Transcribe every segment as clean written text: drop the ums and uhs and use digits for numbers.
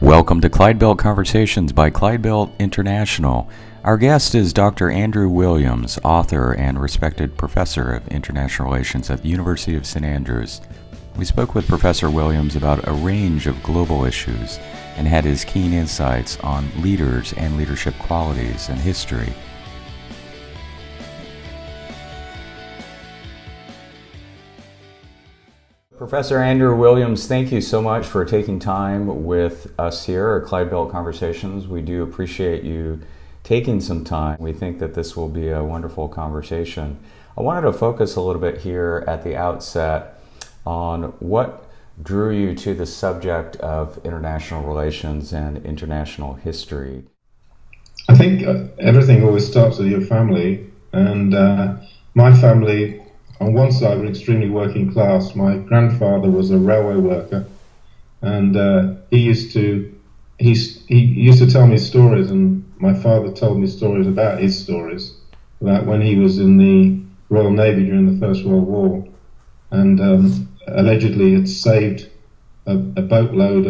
Welcome to Clydebuilt Conversations by Clydebuilt International. Our guest is Dr. Andrew Williams, author and respected professor of international relations at the University of St. Andrews. We spoke with Professor Williams about a range of global issues and had his keen insights on leaders and leadership qualities and history. Professor Andrew Williams, thank you so much for taking time with us here at Clydebuilt Conversations. We do appreciate you taking some time. We think that this will be a wonderful conversation. I wanted to focus a little bit here at the outset on what drew you to the subject of international relations and international history. I think everything always starts with your family, and my family on one side were extremely working class. My grandfather was a railway worker, and he used to tell me stories, and my father told me stories about his stories, about when he was in the Royal Navy during the First World War, and allegedly had saved a boatload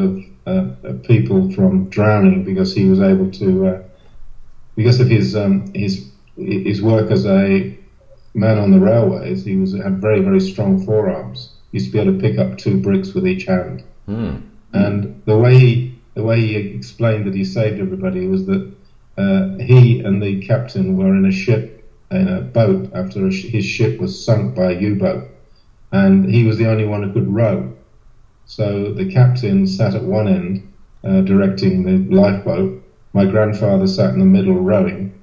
of people from drowning because he was able to, because of his work as a man on the railways. He had very, very strong forearms. He used to be able to pick up 2 bricks with each hand. And the way he explained that he saved everybody was that he and the captain were in a boat after his ship was sunk by a U-boat, and he was the only one who could row. So the captain sat at one end directing the lifeboat. My grandfather sat in the middle rowing,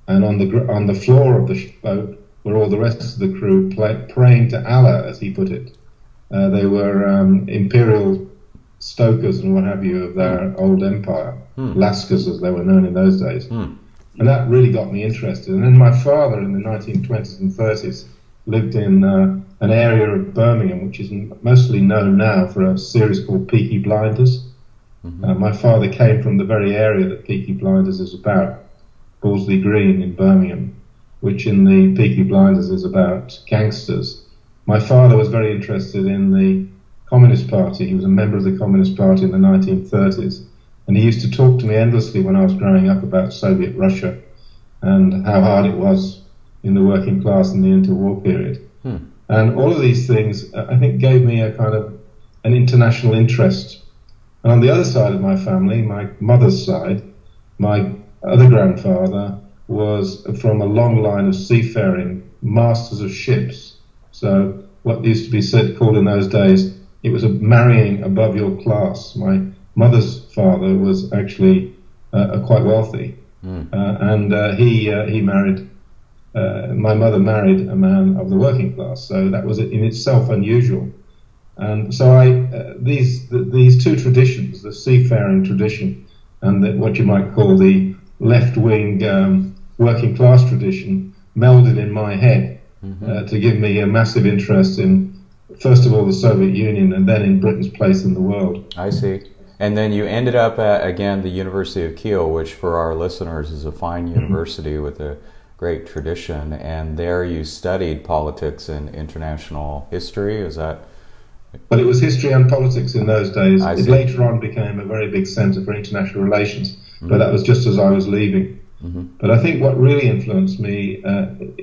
and on the floor of the boat were all the rest of the crew praying to Allah, as he put it. They were imperial stokers and what have you of their old empire, Lascars as they were known in those days. And that really got me interested. And then my father in the 1920s and 30s lived in an area of Birmingham which is mostly known now for a series called Peaky Blinders. My father came from the very area that Peaky Blinders is about, Borsley Green in Birmingham, which in the Peaky Blinders is about gangsters. My father was very interested in the Communist Party. He was a member of the Communist Party in the 1930s, and he used to talk to me endlessly when I was growing up about Soviet Russia and how hard it was in the working class in the interwar period. And all of these things, I think, gave me a kind of an international interest. And on the other side of my family, my mother's side, my other grandfather was from a long line of seafaring masters of ships. So what used to be called in those days, it was a marrying above your class. My mother's father was actually quite wealthy, and he married. My mother married a man of the working class, so that was in itself unusual. And so these 2 traditions, the seafaring tradition and what you might call the left-wing working class tradition, melded in my head to give me a massive interest in, first of all, the Soviet Union and then in Britain's place in the world. I see. And then you ended up at, again, the University of Kiel, which for our listeners is a fine university with a great tradition, and there you studied politics and international history. Is that? Well, it was history and politics in those days. It later on became a very big centre for international relations, but that was just as I was leaving. But I think what really influenced me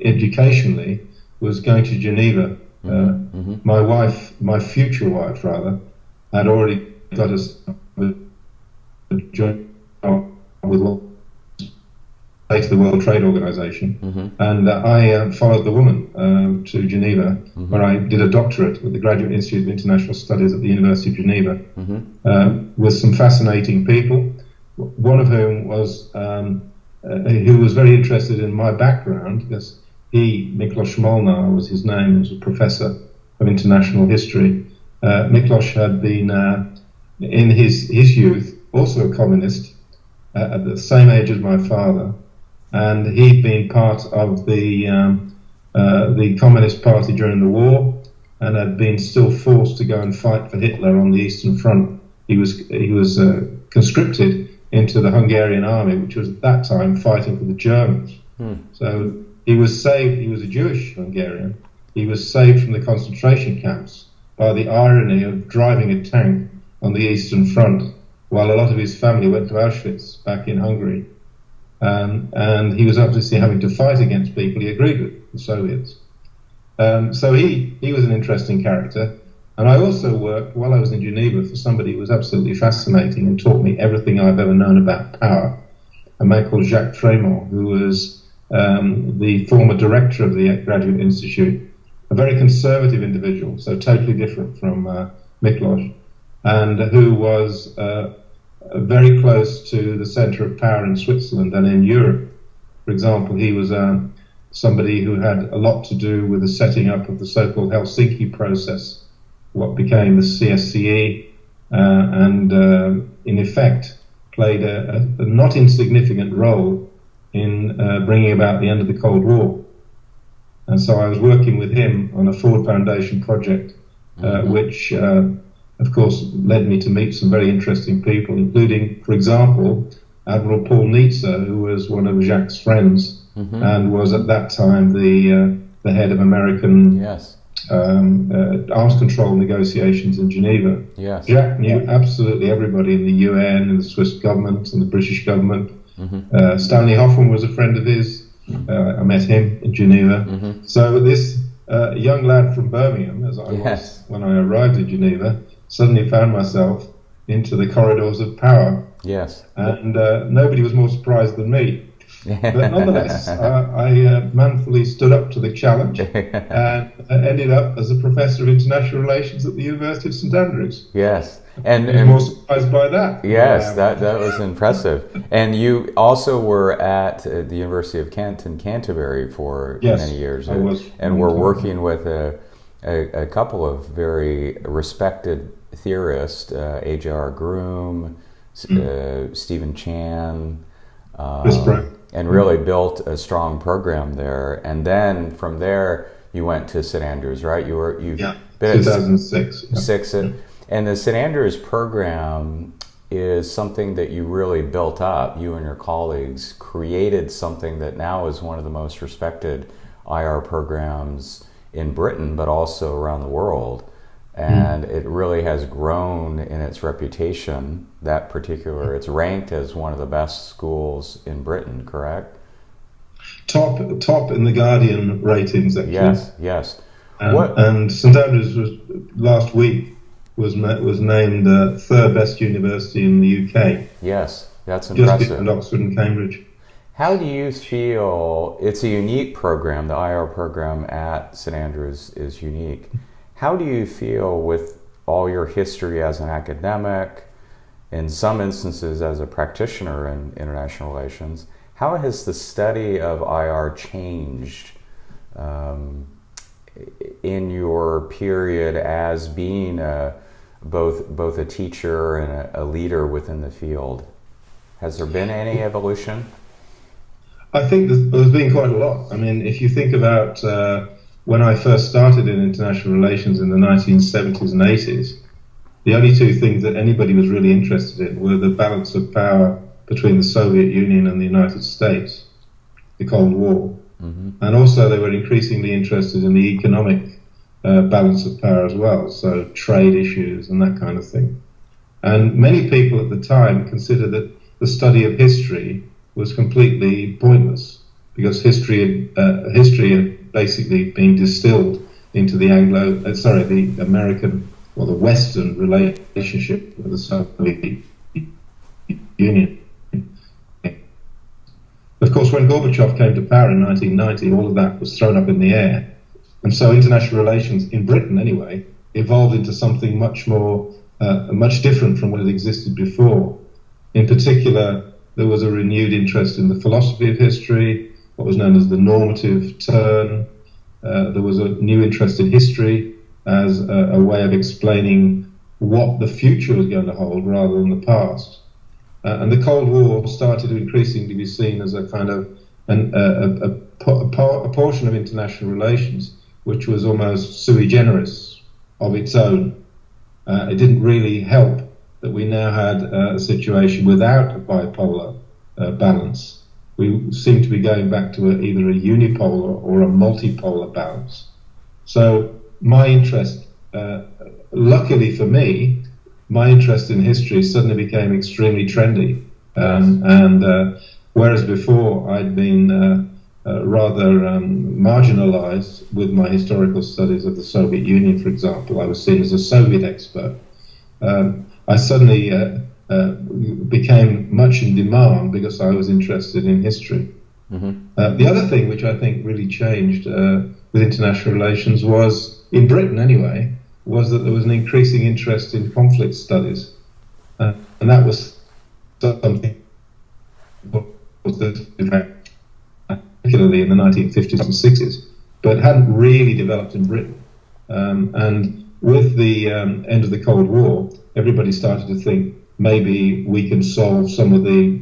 educationally was going to Geneva. My future wife, rather, had already got us a job with the World Trade Organization, and I followed the woman to Geneva, where I did a doctorate with the Graduate Institute of International Studies at the University of Geneva, with some fascinating people, one of whom was who was very interested in my background, because Miklos Molnar was his name, was a professor of international history. Miklos had been, in his youth, also a communist, at the same age as my father, and he'd been part of the Communist Party during the war, and had been still forced to go and fight for Hitler on the Eastern Front. He was conscripted into the Hungarian army, which was at that time fighting for the Germans. So he was saved. He was a Jewish Hungarian. He was saved from the concentration camps by the irony of driving a tank on the Eastern Front while a lot of his family went to Auschwitz back in Hungary. And he was obviously having to fight against people he agreed with, the Soviets. So he was an interesting character. And I also worked, while I was in Geneva, for somebody who was absolutely fascinating and taught me everything I've ever known about power, a man called Jacques Frémont, who was the former director of the Graduate Institute, a very conservative individual, so totally different from Miklos, and who was very close to the center of power in Switzerland and in Europe. For example, he was somebody who had a lot to do with the setting up of the so-called Helsinki process, what became the CSCE, and in effect played a not insignificant role in bringing about the end of the Cold War. And so I was working with him on a Ford Foundation project, which of course led me to meet some very interesting people, including, for example, Admiral Paul Nietzsche, who was one of Jacques' friends and was at that time the head of American arms control negotiations in Geneva. Yes. Jacques knew absolutely everybody in the UN, in the Swiss government, and the British government. Stanley Hoffman was a friend of his. I met him in Geneva. So this young lad from Birmingham, as I was when I arrived in Geneva, suddenly found myself into the corridors of power. Yes. And nobody was more surprised than me. But nonetheless, I manfully stood up to the challenge and ended up as a professor of international relations at the University of St Andrews. Yes. And more surprised by that. Yes, that was impressive. And you also were at the University of Kent in Canterbury for many years. I was. And we're working with a couple of very respected theorists, H.R. Groom, Stephen Chan, and really built a strong program there. And then from there, you went to St Andrews, right? You've been 2006. And the St Andrews program is something that you really built up. You and your colleagues created something that now is one of the most respected IR programs in Britain, but also around the world. And it really has grown in its reputation, it's ranked as one of the best schools in Britain, correct? Top in the Guardian ratings, actually. Yes. And St Andrews last week was named third best university in the UK. Yes, that's impressive. Just behind Oxford and Cambridge. How do you feel, it's a unique program, the IR program at St Andrews is unique. How do you feel with all your history as an academic, in some instances as a practitioner in international relations? How has the study of IR changed in your period as being both a teacher and a leader within the field? Has there been any evolution? I think there's been quite a lot. I mean, if you think about when I first started in international relations in the 1970s and 80s, the only two things that anybody was really interested in were the balance of power between the Soviet Union and the United States, the Cold War. And also they were increasingly interested in the economic balance of power as well, so trade issues and that kind of thing. And many people at the time considered that the study of history was completely pointless because history had basically been distilled into the the American or the Western relationship with the Soviet Union. Of course, when Gorbachev came to power in 1990, all of that was thrown up in the air. And so international relations, in Britain anyway, evolved into something much more, much different from what had existed before. In particular, there was a renewed interest in the philosophy of history, what was known as the normative turn. There was a new interest in history as a way of explaining what the future was going to hold rather than the past. And the Cold War started to increasingly be seen as a kind of a portion of international relations which was almost sui generis of its own. It didn't really help that we now had a situation without a bipolar balance. We seem to be going back to either a unipolar or a multipolar balance. So my interest luckily for me, my interest in history suddenly became extremely trendy. And whereas before I'd been rather marginalized with my historical studies of the Soviet Union, for example, I was seen as a Soviet expert. I suddenly became much in demand because I was interested in history. The other thing which I think really changed with international relations was, in Britain anyway, was that there was an increasing interest in conflict studies. And that was something particularly in the 1950s and 60s, but hadn't really developed in Britain. And with the end of the Cold War, everybody started to think maybe we can solve some of the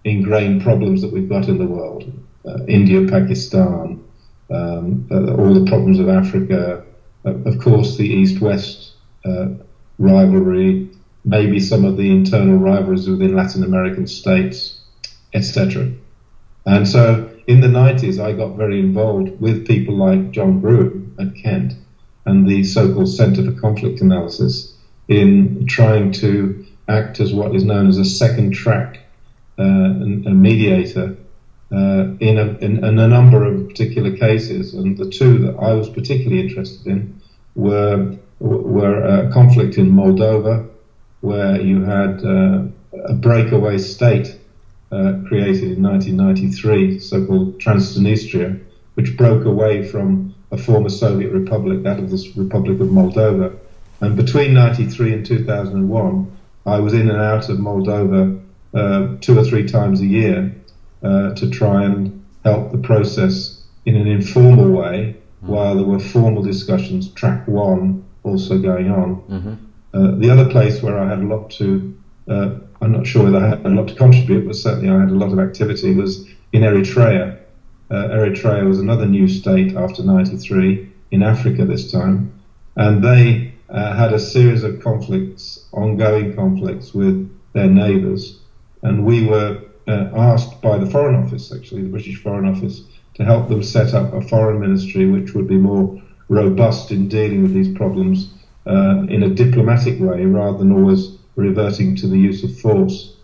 ingrained problems that we've got in the world. India, Pakistan, all the problems of Africa, of course the East-West rivalry, maybe some of the internal rivalries within Latin American states, etc. And so in the 90s, I got very involved with people like John Gruen at Kent and the so-called Centre for Conflict Analysis in trying to act as what is known as a second track, a mediator in a number of particular cases. And the two that I was particularly interested in were a conflict in Moldova, where you had a breakaway state created in 1993, so-called Transnistria, which broke away from a former Soviet republic, that of the Republic of Moldova. And between 1993 and 2001, I was in and out of Moldova 2 or 3 times a year to try and help the process in an informal way, while there were formal discussions, track 1, also going on. The other place where I had a lot to I'm not sure whether I had a lot to contribute, but certainly I had a lot of activity, was in Eritrea. Eritrea was another new state after 93, in Africa this time, and they had a series of conflicts, ongoing conflicts with their neighbours, and we were asked by the Foreign Office, actually, the British Foreign Office, to help them set up a foreign ministry which would be more robust in dealing with these problems in a diplomatic way, rather than always reverting to the use of force.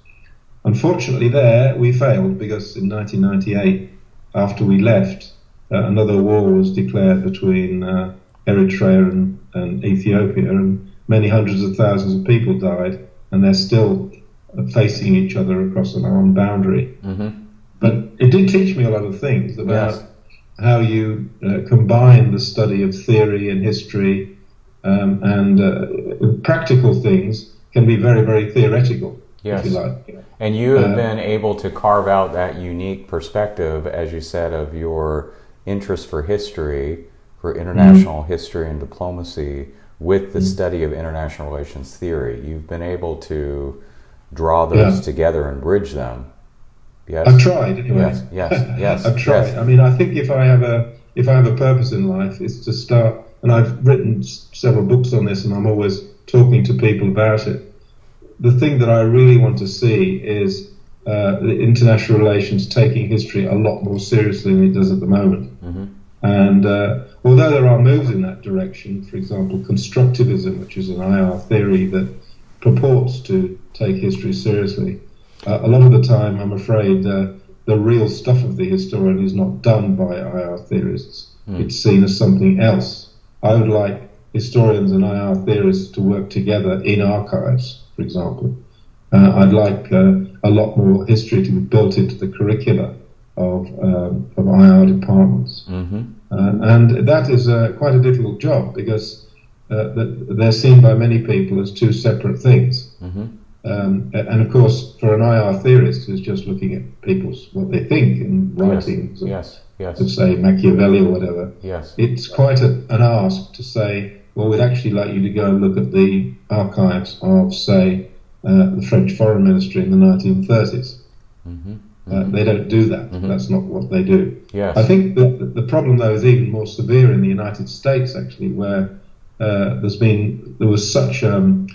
Unfortunately there we failed, because in 1998, after we left, another war was declared between Eritrea and Ethiopia, and many hundreds of thousands of people died, and they're still facing each other across an armed boundary. But it did teach me a lot of things about how you combine the study of theory and history and practical things can be very, very theoretical, if you like. And you have been able to carve out that unique perspective, as you said, of your interest for history, for international history and diplomacy, with the study of international relations theory. You've been able to draw those together and bridge them. Yes, I've tried anyway. Yes. I've tried. Yes. I mean, I think if I have a purpose in life, it's to start. And I've written several books on this, and I'm always talking to people about it. The thing that I really want to see is the international relations taking history a lot more seriously than it does at the moment. And although there are moves in that direction, for example, constructivism, which is an IR theory that purports to take history seriously, a lot of the time, I'm afraid, the real stuff of the historian is not done by IR theorists. It's seen as something else. I would like historians and IR theorists to work together in archives, for example. I'd like a lot more history to be built into the curricula of IR departments. And that is quite a difficult job, because they're seen by many people as two separate things. And of course, for an IR theorist who's just looking at what they think in writings of say Machiavelli or whatever, it's quite an ask to say, well, we'd actually like you to go and look at the archives of, say, the French Foreign Ministry in the 1930s. They don't do that. That's not what they do. I think that the problem, though, is even more severe in the United States, actually, where there was such an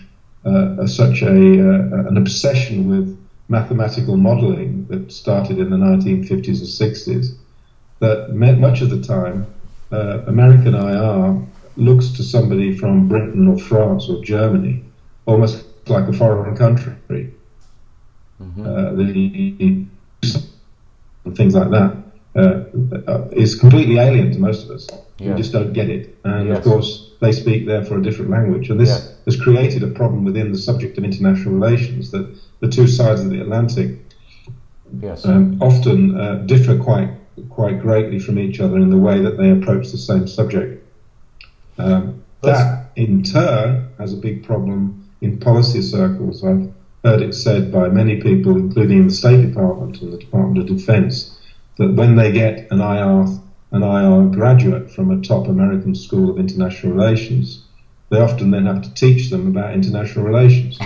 obsession with mathematical modelling that started in the 1950s or 60s, that much of the time American IR looks to somebody from Britain or France or Germany almost like a foreign country. The things like that is completely alien to most of us. Yes. We just don't get it. And Yes. of course, they speak therefore a different language. And this has created a problem within the subject of international relations, that the two sides of the Atlantic often differ quite greatly from each other in the way that they approach the same subject. That, in turn, has a big problem in policy circles. I've heard it said by many people, including the State Department and the Department of Defense, that when they get an IR graduate from a top American school of international relations, they often then have to teach them about international relations.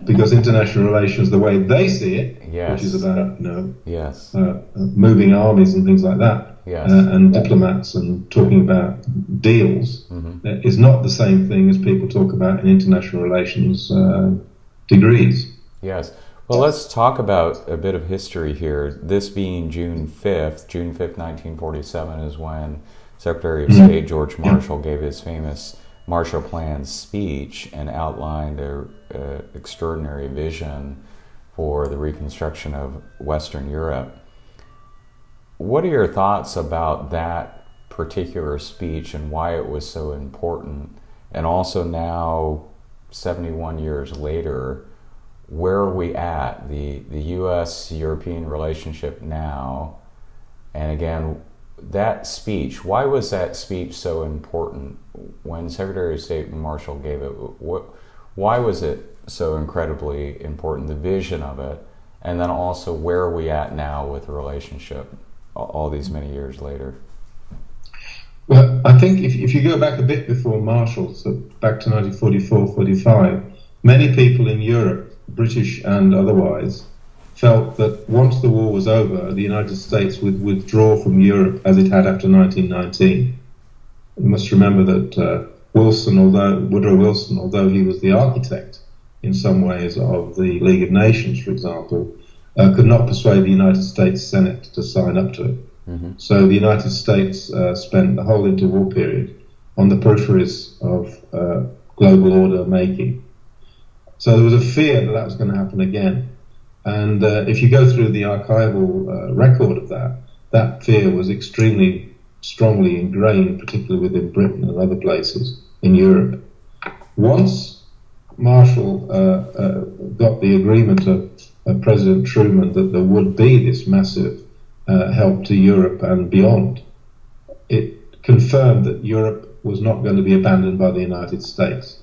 Because international relations, the way they see it, which is about moving armies and things like that, and diplomats and talking about deals, is not the same thing as people talk about in international relations degrees. Yes. Well, let's talk about a bit of history here. This being June 5th, 1947 is when Secretary of State George Marshall gave his famous Marshall Plan speech and outlined an extraordinary vision for the reconstruction of Western Europe. What are your thoughts about that particular speech and why it was so important? And also now, 71 years later, where are we at, the U.S.-European relationship now? And again, that speech, why was that speech so important when Secretary of State Marshall gave it? Why was it so incredibly important, the vision of it? And then also, where are we at now with the relationship all these many years later? Well, I think if you go back a bit before Marshall, so back to 1944-45, many people in Europe, British and otherwise, felt that once the war was over, the United States would withdraw from Europe as it had after 1919. You must remember that Woodrow Wilson, although he was the architect in some ways of the League of Nations, for example, could not persuade the United States Senate to sign up to it. So the United States spent the whole interwar period on the peripheries of global order making. So there was a fear that was going to happen again. And if you go through the archival record of that fear was extremely strongly ingrained, particularly within Britain and other places in Europe. Once Marshall got the agreement of President Truman that there would be this massive help to Europe and beyond, it confirmed that Europe was not going to be abandoned by the United States.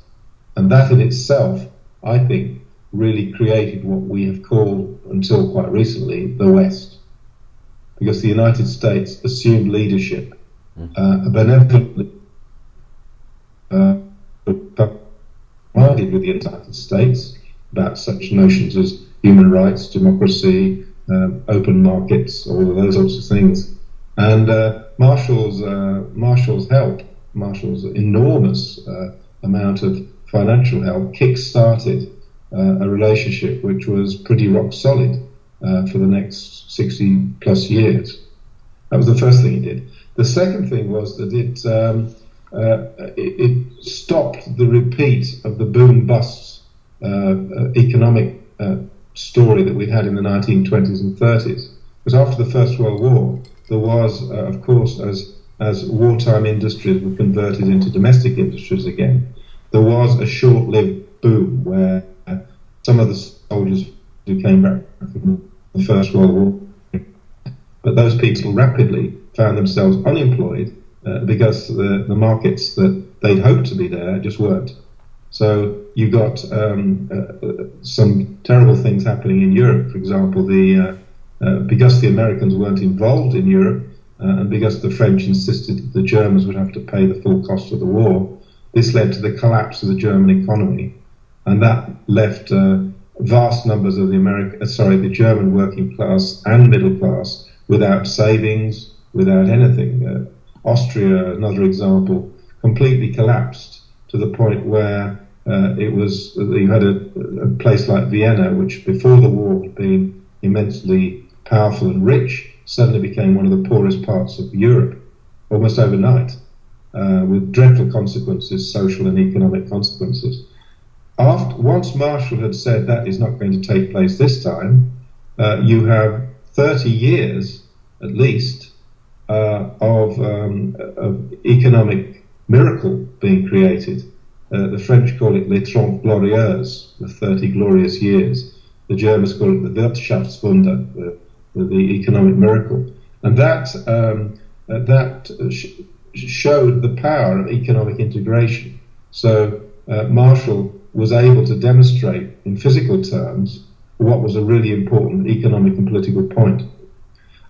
And that in itself, I think, really created what we have called, until quite recently, the West. Because the United States assumed leadership, benevolently with the United States about such notions as human rights, democracy, open markets, all of those sorts of things. And Marshall's help, Marshall's enormous amount of financial help, kick-started a relationship which was pretty rock solid for the next 60 plus years. That was the first thing he did. The second thing was that it stopped the repeat of the boom-bust economic story that we had in the 1920s and 30s. Because after the First World War, there was, of course, as wartime industries were converted into domestic industries again, there was a short-lived boom where some of the soldiers who came back from the First World War, but those people rapidly found themselves unemployed because the markets that they'd hoped to be there just weren't. So you got some terrible things happening in Europe. For example, because the Americans weren't involved in Europe, and because the French insisted that the Germans would have to pay the full cost of the war, this led to the collapse of the German economy, and that left vast numbers of the German working class and middle class without savings, without anything. Austria, another example, completely collapsed to the point where you had a place like Vienna, which before the war had been immensely powerful and rich, suddenly became one of the poorest parts of Europe almost overnight. with dreadful consequences, social and economic consequences. Once Marshall had said that is not going to take place this time, you have 30 years at least of economic miracle being created. The French call it les 30 glorieuses, the 30 glorious years. The Germans call it the Wirtschaftswunder, the economic miracle. And that showed the power of economic integration. So Marshall was able to demonstrate in physical terms what was a really important economic and political point.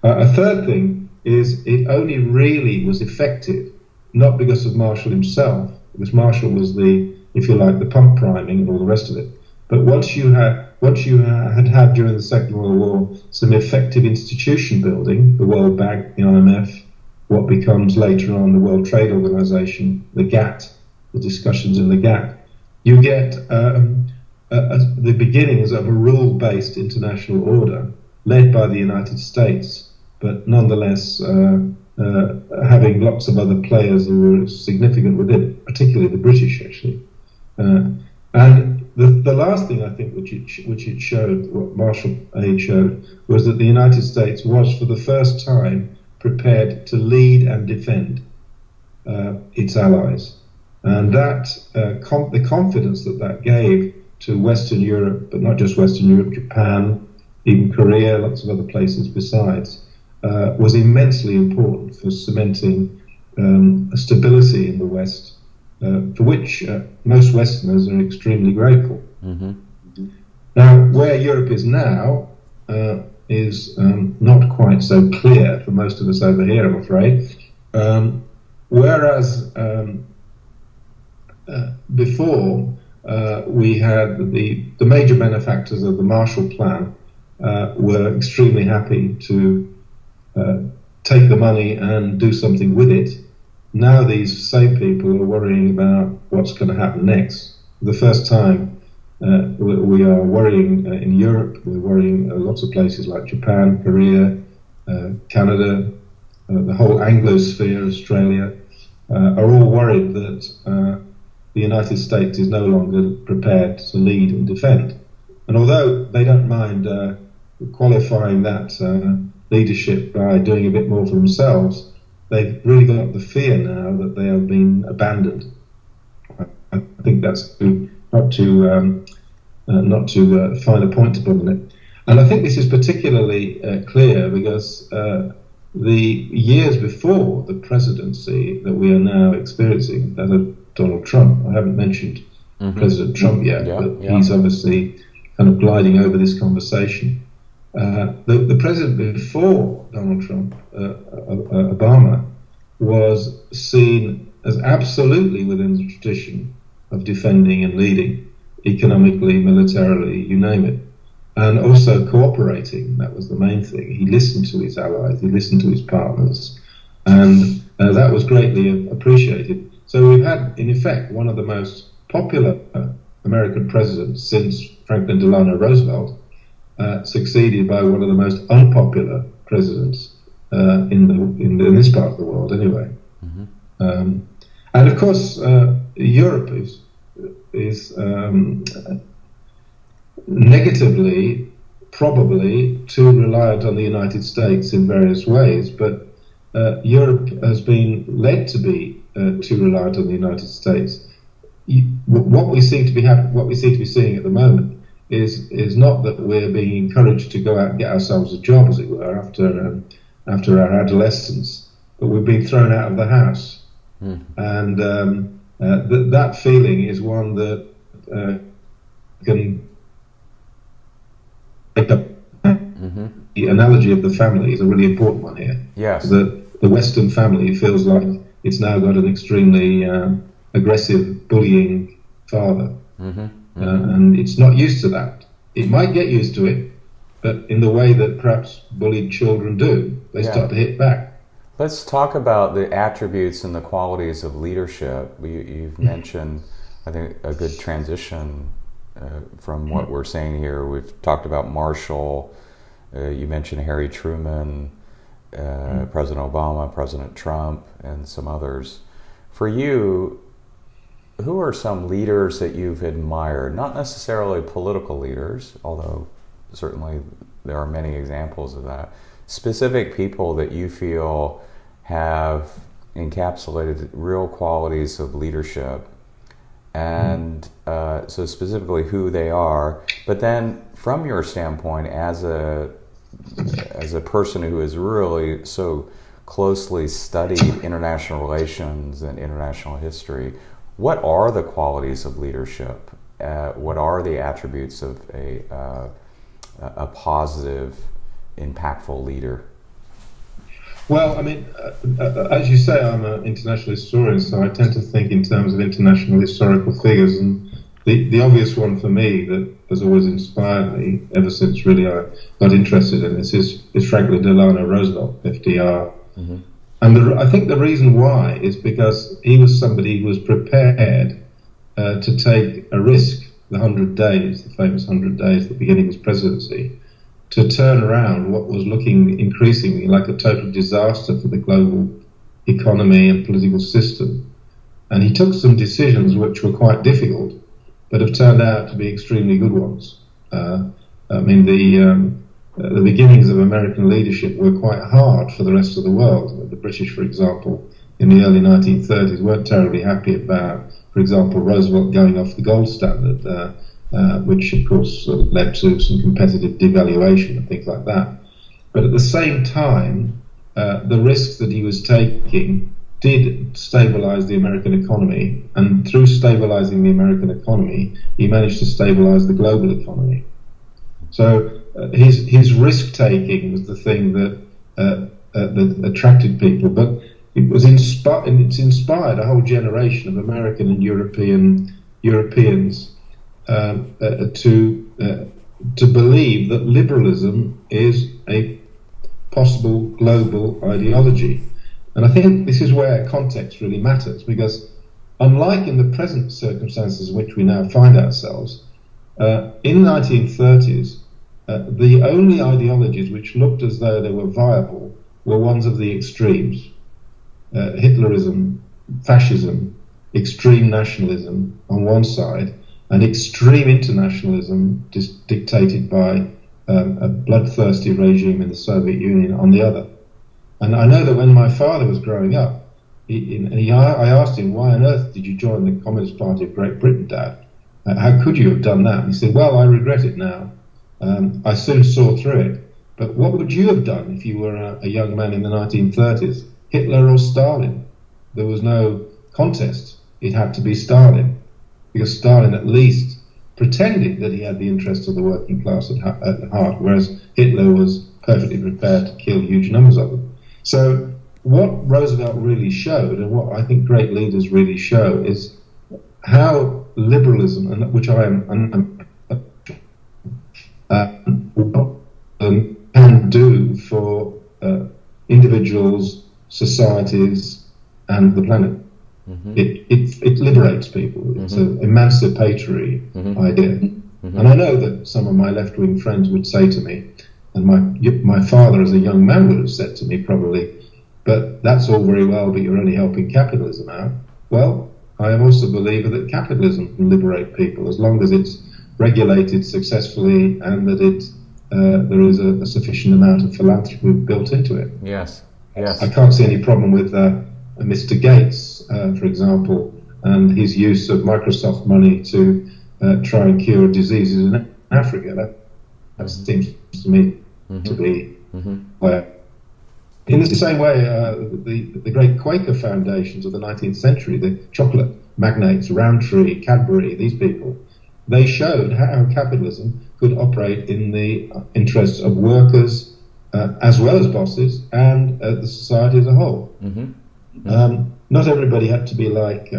A third thing is it only really was effective not because of Marshall himself, because Marshall was the, if you like, the pump priming and all the rest of it. But once you had during the Second World War some effective institution building, the World Bank, the IMF, what becomes later on the World Trade Organization, the GATT, the discussions in the GATT, you get the beginnings of a rule-based international order led by the United States, but nonetheless having lots of other players who were significant with it, particularly the British, actually. And the last thing I think which it showed, what Marshall Aid showed, was that the United States was for the first time prepared to lead and defend its allies. And that the confidence that gave to Western Europe, but not just Western Europe, Japan, even Korea, lots of other places besides, was immensely important for cementing a stability in the West, for which most Westerners are extremely grateful. Mm-hmm. Now, where Europe is now is not quite so clear for most of us over here, I'm afraid. Whereas before we had the major benefactors of the Marshall Plan were extremely happy to take the money and do something with it. Now these same people are worrying about what's going to happen next. For the first time, we are worrying in Europe, we're worrying lots of places like Japan, Korea, Canada, the whole Anglosphere, Australia, are all worried that the United States is no longer prepared to lead and defend. And although they don't mind qualifying that leadership by doing a bit more for themselves, they've really got the fear now that they have been abandoned. I think that's not to find a point to put on it. And I think this is particularly clear because the years before the presidency that we are now experiencing, that of Donald Trump, I haven't mentioned President Trump yet, but he's obviously kind of gliding over this conversation. The president before Donald Trump, Obama, was seen as absolutely within the tradition of defending and leading, economically, militarily, you name it, and also cooperating. That was the main thing. He listened to his allies, he listened to his partners, and that was greatly appreciated. So we've had, in effect, one of the most popular American presidents since Franklin Delano Roosevelt, succeeded by one of the most unpopular presidents in this part of the world, anyway. Mm-hmm. And of course, Europe is negatively, probably, too reliant on the United States in various ways. But Europe has been led to be too reliant on the United States. What we seem to be seeing at the moment is not that we're being encouraged to go out and get ourselves a job, as it were, after our adolescence, but we've been thrown out of the house. Mm. And that feeling is one that can make up. Mm-hmm. The analogy of the family is a really important one here. Yes. The Western family feels like it's now got an extremely aggressive, bullying father. Mm-hmm. And it's not used to that. It might get used to it, but in the way that perhaps bullied children do, they start to hit back. Let's talk about the attributes and the qualities of leadership. You've mentioned, I think, a good transition from what we're saying here. We've talked about Marshall. You mentioned Harry Truman, President Obama, President Trump, and some others. For you, who are some leaders that you've admired? Not necessarily political leaders, although certainly there are many examples of that. Specific people that you feel have encapsulated real qualities of leadership, and so specifically who they are. But then, from your standpoint, as a person who has really so closely studied international relations and international history, what are the qualities of leadership? What are the attributes of a positive, impactful leader? Well, I mean, as you say, I'm an international historian, so I tend to think in terms of international historical figures. And the obvious one for me that has always inspired me ever since really I got interested in this is Franklin Delano Roosevelt, FDR. Mm-hmm. And I think the reason why is because he was somebody who was prepared to take a risk, the 100 days, the famous 100 days at the beginning of his presidency, to turn around what was looking increasingly like a total disaster for the global economy and political system. And he took some decisions which were quite difficult, but have turned out to be extremely good ones. I mean, the beginnings of American leadership were quite hard for the rest of the world. The British, for example, in the early 1930s weren't terribly happy about, for example, Roosevelt going off the gold standard, which of course led to some competitive devaluation and things like that. But at the same time, the risks that he was taking did stabilize the American economy, and through stabilizing the American economy, he managed to stabilize the global economy. So his risk-taking was the thing that attracted people, but it's inspired a whole generation of American and Europeans to believe that liberalism is a possible global ideology. And I think this is where context really matters, because unlike in the present circumstances in which we now find ourselves, in the 1930s, the only ideologies which looked as though they were viable were ones of the extremes. Hitlerism, fascism, extreme nationalism on one side, and extreme internationalism dictated by a bloodthirsty regime in the Soviet Union on the other. And I know that when my father was growing up, I asked him, why on earth did you join the Communist Party of Great Britain, Dad? How could you have done that? And he said, well, I regret it now. I soon saw through it. But what would you have done if you were a young man in the 1930s? Hitler or Stalin? There was no contest. It had to be Stalin, because Stalin at least pretended that he had the interests of the working class at heart, whereas Hitler was perfectly prepared to kill huge numbers of them. So what Roosevelt really showed, and what I think great leaders really show, is how liberalism, and which I am can do for individuals, societies, and the planet. Mm-hmm. It liberates people. It's an emancipatory idea. Mm-hmm. And I know that some of my left-wing friends would say to me, and my father as a young man would have said to me probably, but that's all very well, but you're only helping capitalism out. Well, I am also a believer that capitalism can liberate people as long as it's regulated successfully and that there is a sufficient amount of philanthropy built into it. Yes, yes. I can't see any problem with Mr. Gates, for example, and his use of Microsoft money to try and cure diseases in Africa. That seems to me to be in the same way the great Quaker foundations of the 19th century, the chocolate magnates, Rowntree, Cadbury, these people, they showed how capitalism could operate in the interests of workers as well as bosses and the society as a whole. Not everybody had to be like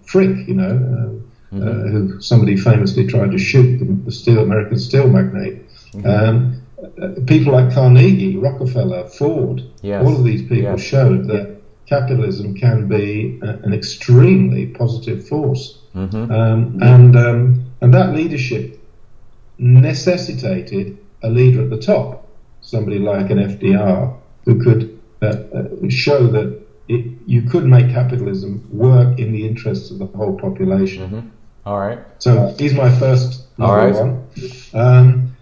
Frick, who somebody famously tried to shoot, the American steel magnate. People like Carnegie, Rockefeller, Ford, all of these people showed that capitalism can be an extremely positive force. And that leadership necessitated a leader at the top, somebody like an FDR, who could show that you could make capitalism work in the interests of the whole population. Mm-hmm. All right. So he's my first number one.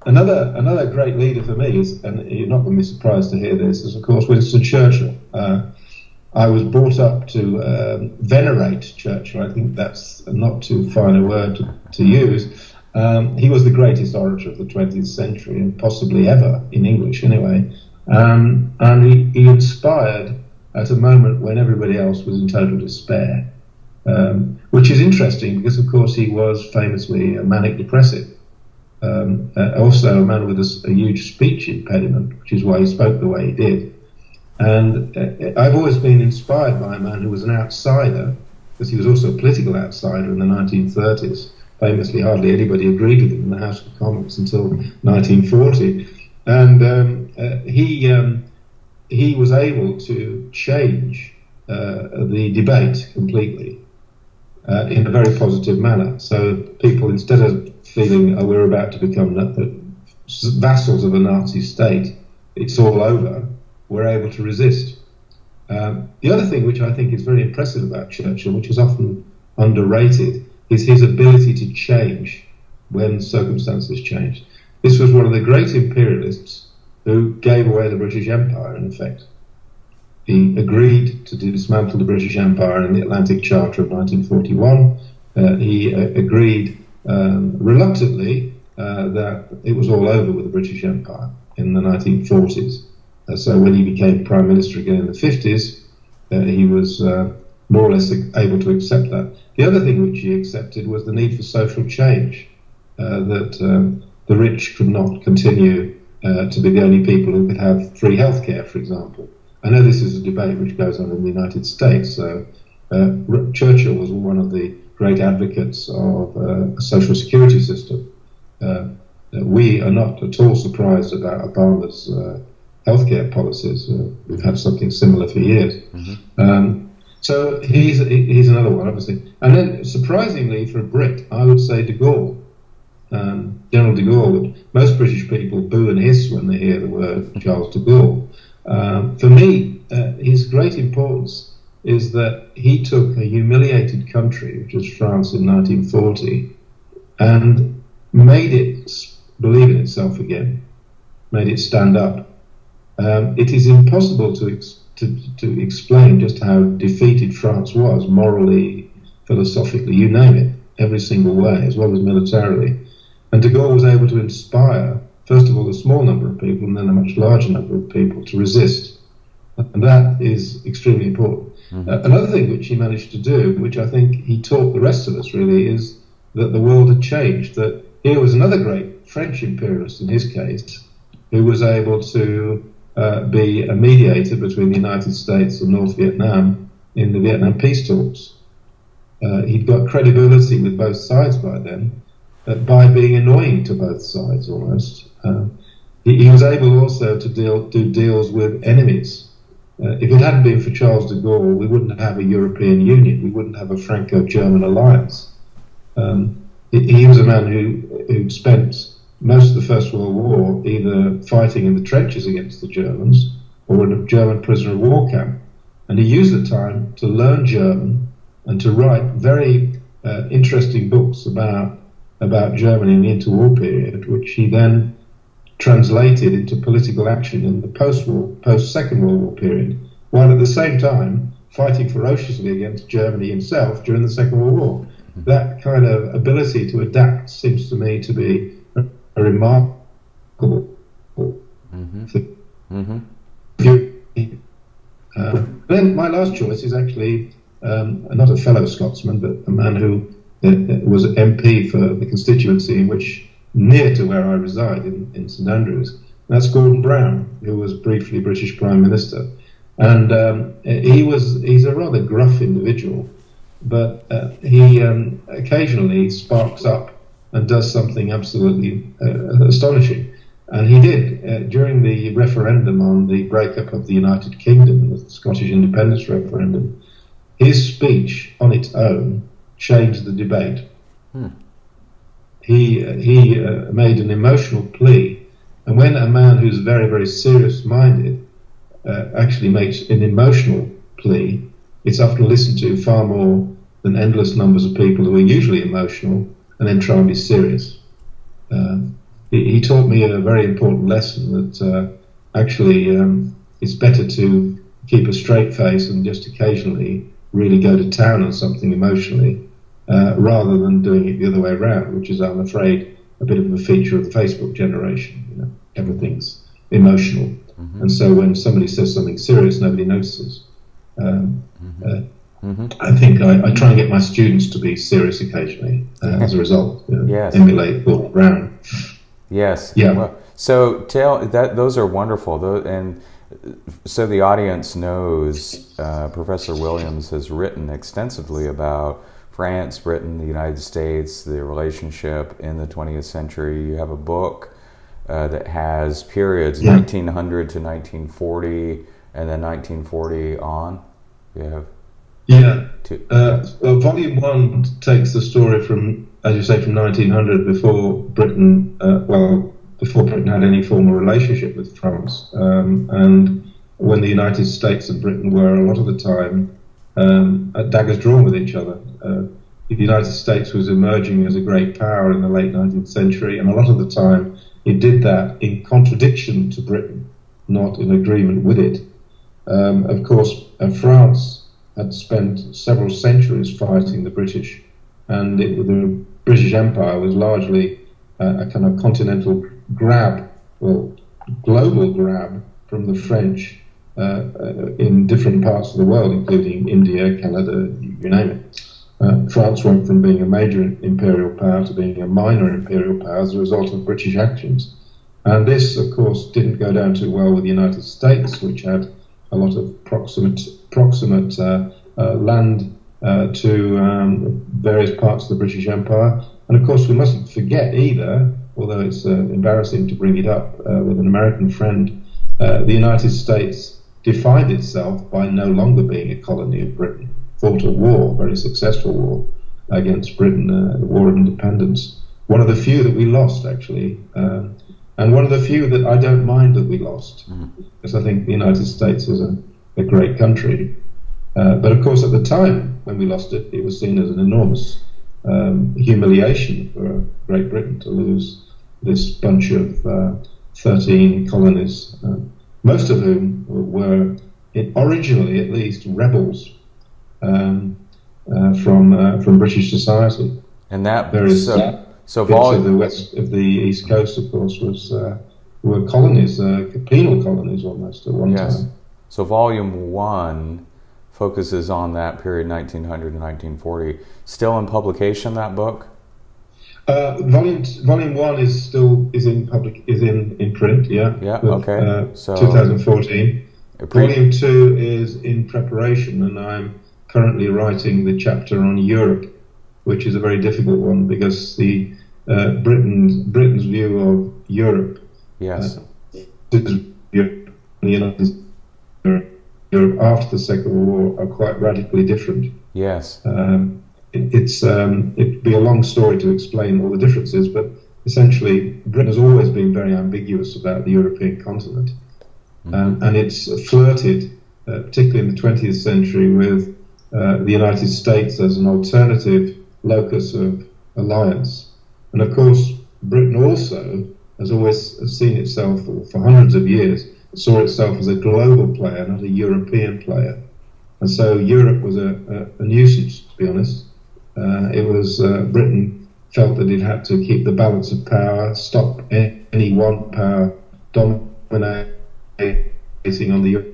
Another great leader for me is, and you're not going to be surprised to hear this, is of course Winston Churchill. I was brought up to venerate Churchill. I think that's not too fine a word to use. He was the greatest orator of the 20th century, and possibly ever, in English anyway. And he inspired at a moment when everybody else was in total despair, which is interesting because, of course, he was famously a manic depressive. Also a man with a huge speech impediment, which is why he spoke the way he did. And I've always been inspired by a man who was an outsider, because he was also a political outsider in the 1930s. Famously, hardly anybody agreed with him in the House of Commons until 1940. And he was able to change the debate completely in a very positive manner. So people, instead of feeling, oh, we're about to become vassals of a Nazi state, it's all over, we're able to resist. The other thing which I think is very impressive about Churchill, which is often underrated, is his ability to change when circumstances changed. This was one of the great imperialists who gave away the British Empire, in effect. He agreed to dismantle the British Empire in the Atlantic Charter of 1941. He agreed reluctantly that it was all over with the British Empire in the 1940s. So when he became Prime Minister again in the 50s, he was more or less able to accept that. The other thing which he accepted was the need for social change, that the rich could not continue to be the only people who could have free healthcare, for example. I know this is a debate which goes on in the United States. So Churchill was one of the great advocates of a social security system. We are not at all surprised about Obama's healthcare policies. We've had something similar for years. Mm-hmm. So he's another one, obviously. And then, surprisingly for a Brit, I would say de Gaulle. General de Gaulle. Most British people boo and hiss when they hear the word Charles de Gaulle. For me, his great importance is that he took a humiliated country, which was France in 1940, and made it believe in itself again, made it stand up. It is impossible to explain just how defeated France was, morally, philosophically, you name it, every single way, as well as militarily. And de Gaulle was able to inspire, first of all, a small number of people and then a much larger number of people to resist. And that is extremely important. Mm-hmm. Another thing which he managed to do, which I think he taught the rest of us really, is that the world had changed, that here was another great French imperialist in his case, who was able to be a mediator between the United States and North Vietnam in the Vietnam peace talks. He'd got credibility with both sides by then, by being annoying to both sides almost. He was able also to do deals with enemies. If it hadn't been for Charles de Gaulle, we wouldn't have a European Union, we wouldn't have a Franco-German alliance. He was a man who spent most of the First World War either fighting in the trenches against the Germans or in a German prisoner of war camp. And he used the time to learn German and to write very interesting books about Germany in the interwar period, which he then translated into political action in the post-Second World War period, while at the same time fighting ferociously against Germany himself during the Second World War. That kind of ability to adapt seems to me to be a remarkable thing. Mm-hmm. Then my last choice is actually not a fellow Scotsman, but a man who was an MP for the constituency in which, near to where I reside in St Andrews. That's Gordon Brown, who was briefly British Prime Minister. And he's a rather gruff individual, but he occasionally sparks up and does something absolutely astonishing. And he did during the referendum on the breakup of the United Kingdom, the Scottish independence referendum. His speech on its own changed the debate. He made an emotional plea, and when a man who's very, very serious-minded actually makes an emotional plea, it's often listened to far more than endless numbers of people who are usually emotional and then try and be serious. He taught me a very important lesson that actually it's better to keep a straight face and just occasionally really go to town on something emotionally rather than doing it the other way around, which is, I'm afraid, a bit of a feature of the Facebook generation. You know, everything's emotional. Mm-hmm. And so when somebody says something serious, nobody notices. I think I try and get my students to be serious occasionally as a result. Yes. Emulate Gordon Brown. Yes. Yeah. Well, so those are wonderful. And so the audience knows Professor Williams has written extensively about France, Britain, the United States, the relationship in the 20th century. You have a book that has periods 1900 to 1940, and then 1940 on. You have well, Volume 1 takes the story from, as you say, from 1900, before Britain, before Britain had any formal relationship with France, and when the United States and Britain were a lot of the time at daggers drawn with each other. The United States was emerging as a great power in the late 19th century, and a lot of the time it did that in contradiction to Britain, not in agreement with it. Of course, France had spent several centuries fighting the British, and the British Empire was largely a kind of continental grab, well, global grab from the French in different parts of the world, including India, Canada, you name it. France went from being a major imperial power to being a minor imperial power as a result of British actions. And this, of course, didn't go down too well with the United States, which had a lot of proximate land to various parts of the British Empire. And of course, we mustn't forget either, although it's embarrassing to bring it up with an American friend, the United States defined itself by no longer being a colony of Britain, fought a war, a very successful war against Britain, the War of Independence. One of the few that we lost, actually, and one of the few that I don't mind that we lost, because I think the United States is a great country. But of course, at the time when we lost it, it was seen as an enormous humiliation for Great Britain to lose this bunch of 13 colonies, most of whom were originally, at least, rebels from British society. And that various so bits of the west of the East Coast, of course, were colonies, penal colonies almost at one time. So Volume 1 focuses on that period, 1900 to 1940. Still in publication, that book? Volume 1 is in print. Yeah. Okay. So 2014. Volume 2 is in preparation, and I'm currently writing the chapter on Europe, which is a very difficult one because the Britain's view of Europe. Yes. Europe after the Second World War are quite radically different. Yes. It'd be a long story to explain all the differences, but essentially Britain has always been very ambiguous about the European continent. And it's flirted, particularly in the 20th century, with the United States as an alternative locus of alliance. And of course, Britain also has always seen itself, for hundreds of years, saw itself as a global player, not a European player. And so Europe was a nuisance, to be honest. Britain felt that it had to keep the balance of power, stop any one power dominating on the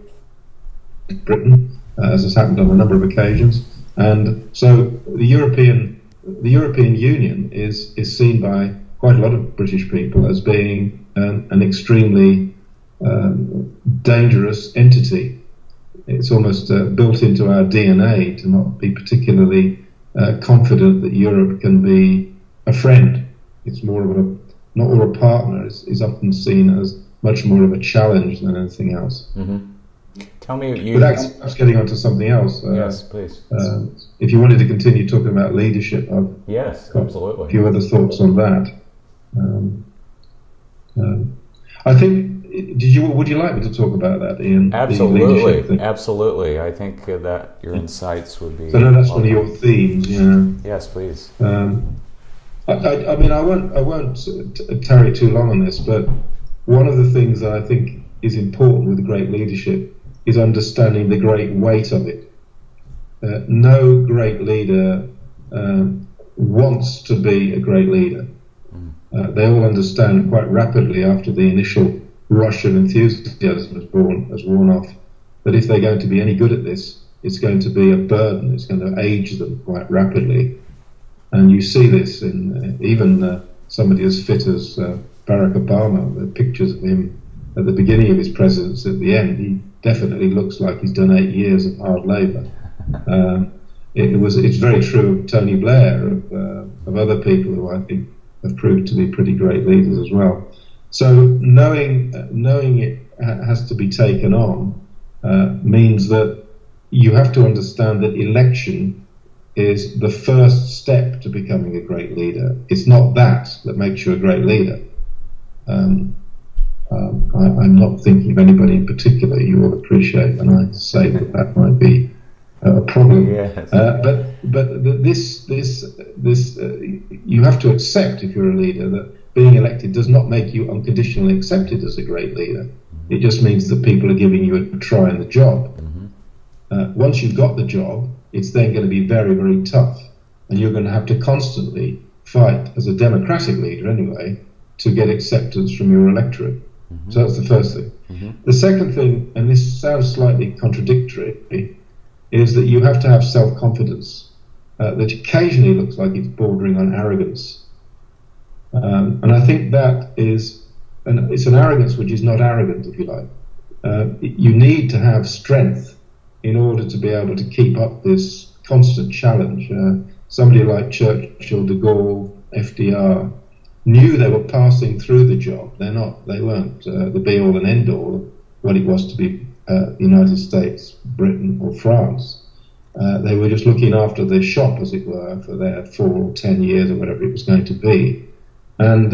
Britain, as has happened on a number of occasions. And so the European Union is seen by quite a lot of British people as being an extremely dangerous entity. It's almost built into our DNA to not be particularly confident that Europe can be a friend. It's more of not a partner. Is often seen as much more of a challenge than anything else. Mm-hmm. Tell me, but that's getting onto something else. Yes, please. If you wanted to continue talking about leadership, yes, absolutely. A few other thoughts on that. I think Would you like me to talk about that, Ian? Absolutely, the leadership thing? absolutely. I think that your insights would be. So I know that's one of your themes. Yeah. Yes, please. I mean, I won't tarry too long on this, but one of the things that I think is important with great leadership is understanding the great weight of it. No great leader wants to be a great leader. They all understand quite rapidly after the initial rush of enthusiasm has worn off that if they're going to be any good at this, it's going to be a burden. It's going to age them quite rapidly. And you see this in even somebody as fit as Barack Obama. The pictures of him at the beginning of his presidency, at the end, he definitely looks like he's done 8 years of hard labour. It's very true of Tony Blair, of other people who I think have proved to be pretty great leaders as well. So knowing it has to be taken on means that you have to understand that election is the first step to becoming a great leader. It's not that makes you a great leader. I'm not thinking of anybody in particular. You will appreciate when I say that might be a problem. Yes. But this you have to accept, if you're a leader, that being elected does not make you unconditionally accepted as a great leader. It just means that people are giving you a try in the job. Once you've got the job, it's then going to be very, very tough, and you're going to have to constantly fight, as a democratic leader anyway, to get acceptance from your electorate. So that's the first thing. The second thing, and this sounds slightly contradictory, is that you have to have self-confidence that occasionally looks like it's bordering on arrogance. And I think that is, and it's an arrogance which is not arrogant, if you like. You need to have strength in order to be able to keep up this constant challenge. Somebody like Churchill, de Gaulle, FDR knew they were passing through the job. They weren't the be-all and end-all of what it was to be the United States, Britain or France. They were just looking after their shop, as it were, for their 4 or 10 years or whatever it was going to be. And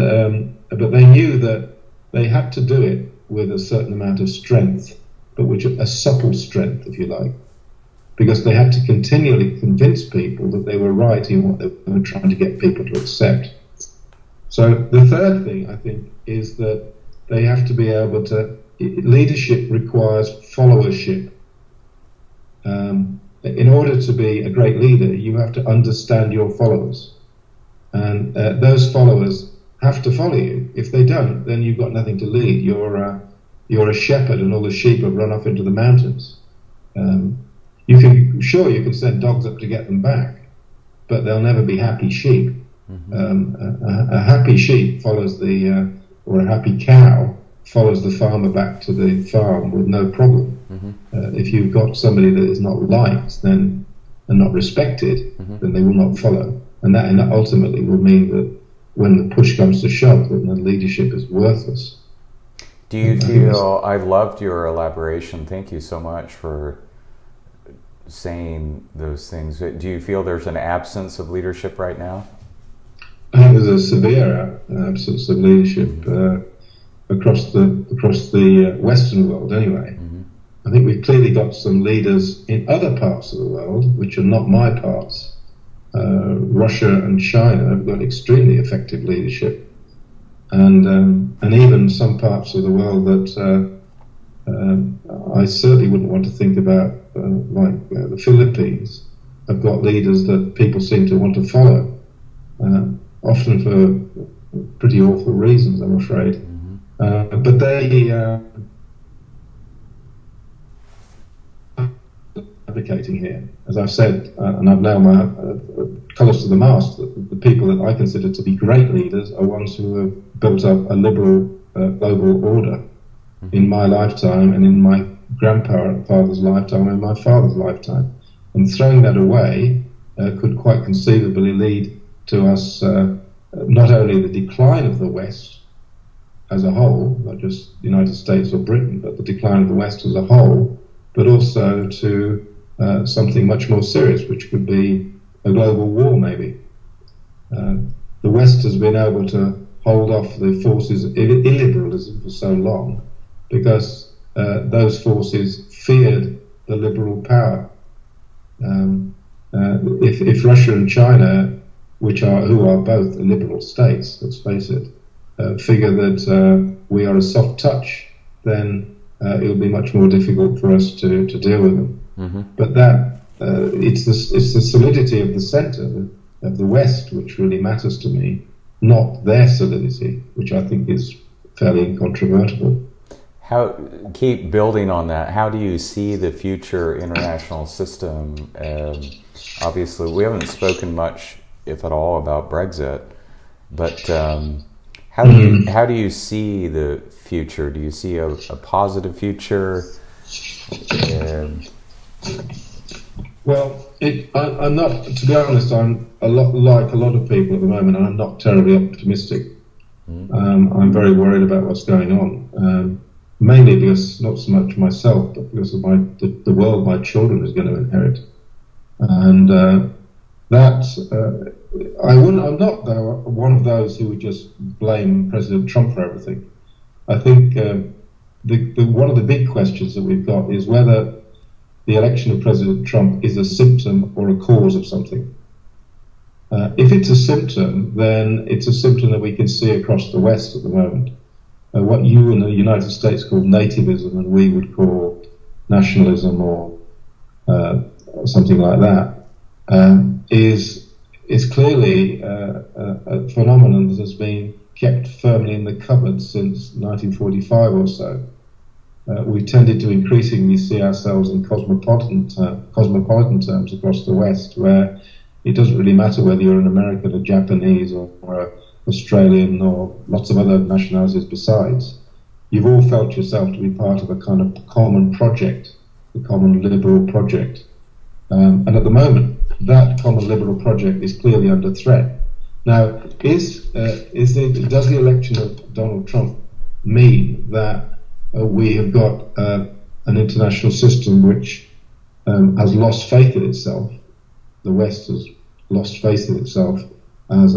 but they knew that they had to do it with a certain amount of strength, but which a supple strength, if you like, because they had to continually convince people that they were right in what they were trying to get people to accept. So the third thing, I think, is that they have to be able to, leadership requires followership. In order to be a great leader, you have to understand your followers. And those followers have to follow you. If they don't, then you've got nothing to lead. You're a shepherd and all the sheep have run off into the mountains. You can send dogs up to get them back, but they'll never be happy sheep. A happy sheep follows or a happy cow follows the farmer back to the farm with no problem. If you've got somebody that is not liked and not respected, then they will not follow. And that ultimately will mean that when the push comes to shove, then the leadership is worthless. Do you feel, I loved your elaboration. Thank you so much for saying those things. Do you feel there's an absence of leadership right now? I think there's a severe absence of leadership across the Western world anyway. I think we've clearly got some leaders in other parts of the world, which are not my parts. Russia and China have got extremely effective leadership, and even some parts of the world that I certainly wouldn't want to think about, like the Philippines, have got leaders that people seem to want to follow, often for pretty awful reasons, I'm afraid. But they advocating here, as I've said, and I've nailed my colours to the mast, that the people that I consider to be great leaders are ones who have built up a liberal global order in my lifetime and in my grandfather's lifetime and my father's lifetime. And throwing that away could quite conceivably lead to us not only the decline of the West as a whole, not just the United States or Britain, but the decline of the West as a whole, but also to something much more serious, which could be a global war, maybe. The West has been able to hold off the forces of illiberalism for so long because those forces feared the liberal power. If Russia and China, who are both liberal states, let's face it, figure that we are a soft touch, then it'll be much more difficult for us to deal with them. Mm-hmm. But that it's the solidity of the centre of the West which really matters to me, not their solidity, which I think is fairly incontrovertible. Keep building on that. How do you see the future international system? Obviously, we haven't spoken much, if at all, about Brexit. But how do you see the future? Do you see a positive future? Well, I'm not. To be honest, I'm a lot like a lot of people at the moment. I'm not terribly optimistic. I'm very worried about what's going on. Mainly because, not so much myself, but because of the world my children is going to inherit. And I'm not though one of those who would just blame President Trump for everything. I think one of the big questions that we've got is whether the election of President Trump is a symptom or a cause of something. If it's a symptom, then it's a symptom that we can see across the West at the moment. What you in the United States call nativism and we would call nationalism or something like that, is clearly a phenomenon that has been kept firmly in the cupboard since 1945 or so. We've tended to increasingly see ourselves in cosmopolitan terms across the West, where it doesn't really matter whether you're an American, a Japanese, or Australian, or lots of other nationalities besides. You've all felt yourself to be part of a kind of common project, the common liberal project. And at the moment, that common liberal project is clearly under threat. Now, does the election of Donald Trump mean that we have got an international system which has lost faith in itself? The West has lost faith in itself as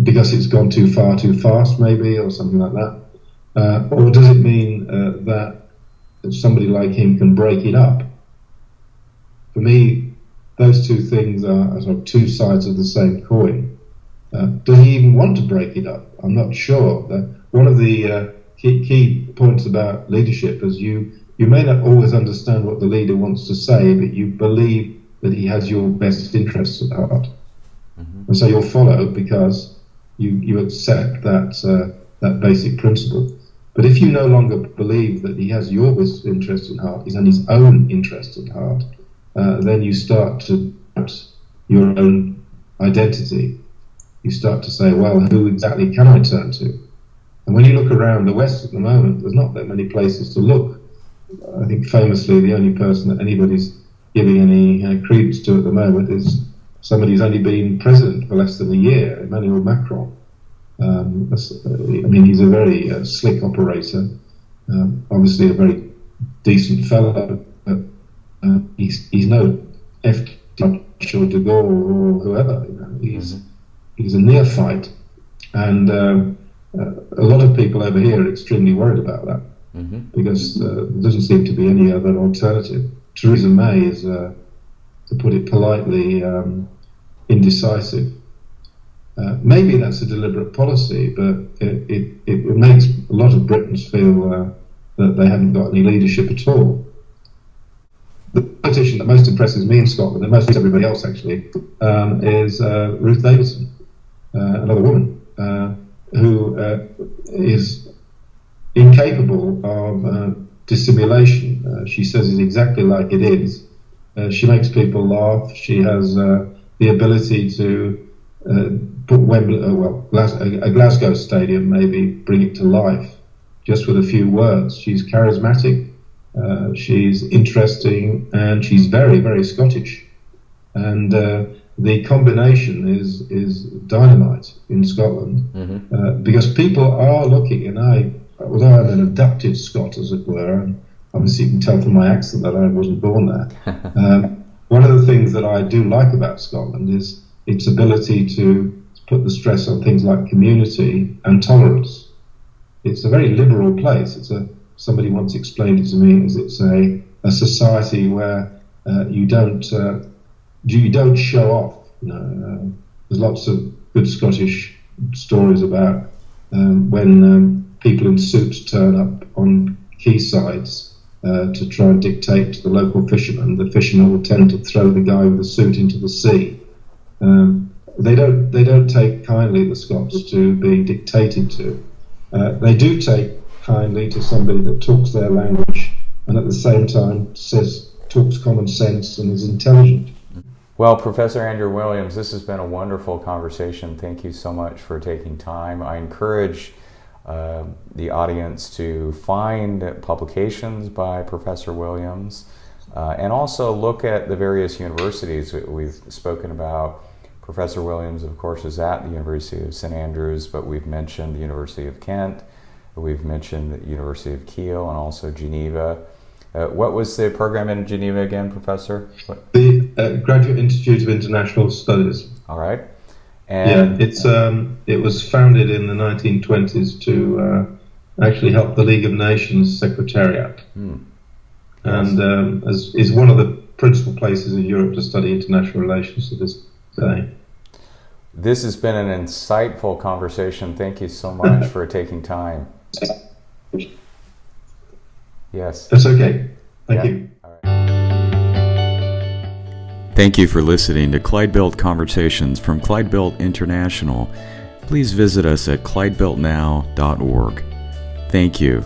because it's gone too far too fast, maybe, or something like that? Or does it mean that somebody like him can break it up? For me, those two things are sort of two sides of the same coin. Does he even want to break it up? I'm not sure. One of the key points about leadership is you may not always understand what the leader wants to say, but you believe that he has your best interests at heart. Mm-hmm. And so you'll follow because you accept that basic principle. But if you no longer believe that he has your best interest at heart, he's on his own interest at heart, then you start to doubt your own identity. You start to say, well, who exactly can I turn to? And when you look around the West at the moment, there's not that many places to look. I think famously the only person that anybody's giving any credence to at the moment is somebody who's only been president for less than a year, Emmanuel Macron. He's a very slick operator, obviously a very decent fellow, but he's no FDR or de Gaulle or whoever. He's a neophyte, and a lot of people over here are extremely worried about that because there doesn't seem to be any other alternative. Theresa May is, to put it politely, indecisive. Maybe that's a deliberate policy, but it makes a lot of Britons feel that they haven't got any leadership at all. The politician that most impresses me in Scotland, and most everybody else actually, is Ruth Davidson, another woman who is incapable of dissimulation. She says it exactly like it is. She makes people laugh. She has the ability to put a Glasgow stadium, maybe bring it to life just with a few words. She's charismatic. She's interesting, and she's very, very Scottish. And the combination is dynamite in Scotland because people are looking, and although I'm an adopted Scot, as it were, and obviously you can tell from my accent that I wasn't born there. One of the things that I do like about Scotland is its ability to put the stress on things like community and tolerance. it's a very liberal place. Somebody once explained it to me as it's a society where you don't show off. There's lots of good Scottish stories about when people in suits turn up on quaysides to try and dictate to the local fishermen. The fishermen will tend to throw the guy with the suit into the sea. They don't take kindly, the Scots, to being dictated to. They do take kindly to somebody that talks their language and at the same time talks common sense and is intelligent. Well, Professor Andrew Williams, this has been a wonderful conversation. Thank you so much for taking time. I encourage the audience to find publications by Professor Williams and also look at the various universities that we've spoken about. Professor Williams, of course, is at the University of St. Andrews, but we've mentioned the University of Kent, we've mentioned the University of Kiel, and also Geneva. What was the program in Geneva again, Professor? The Graduate Institute of International Studies. All right. And it was founded in the 1920s to actually help the League of Nations Secretariat, and is one of the principal places in Europe to study international relations to this day. This has been an insightful conversation. Thank you so much for taking time. Yes. That's okay. Thank you. All right. Thank you for listening to Clydebuilt Conversations from Clydebuilt International. Please visit us at clydebuiltnow.org. Thank you.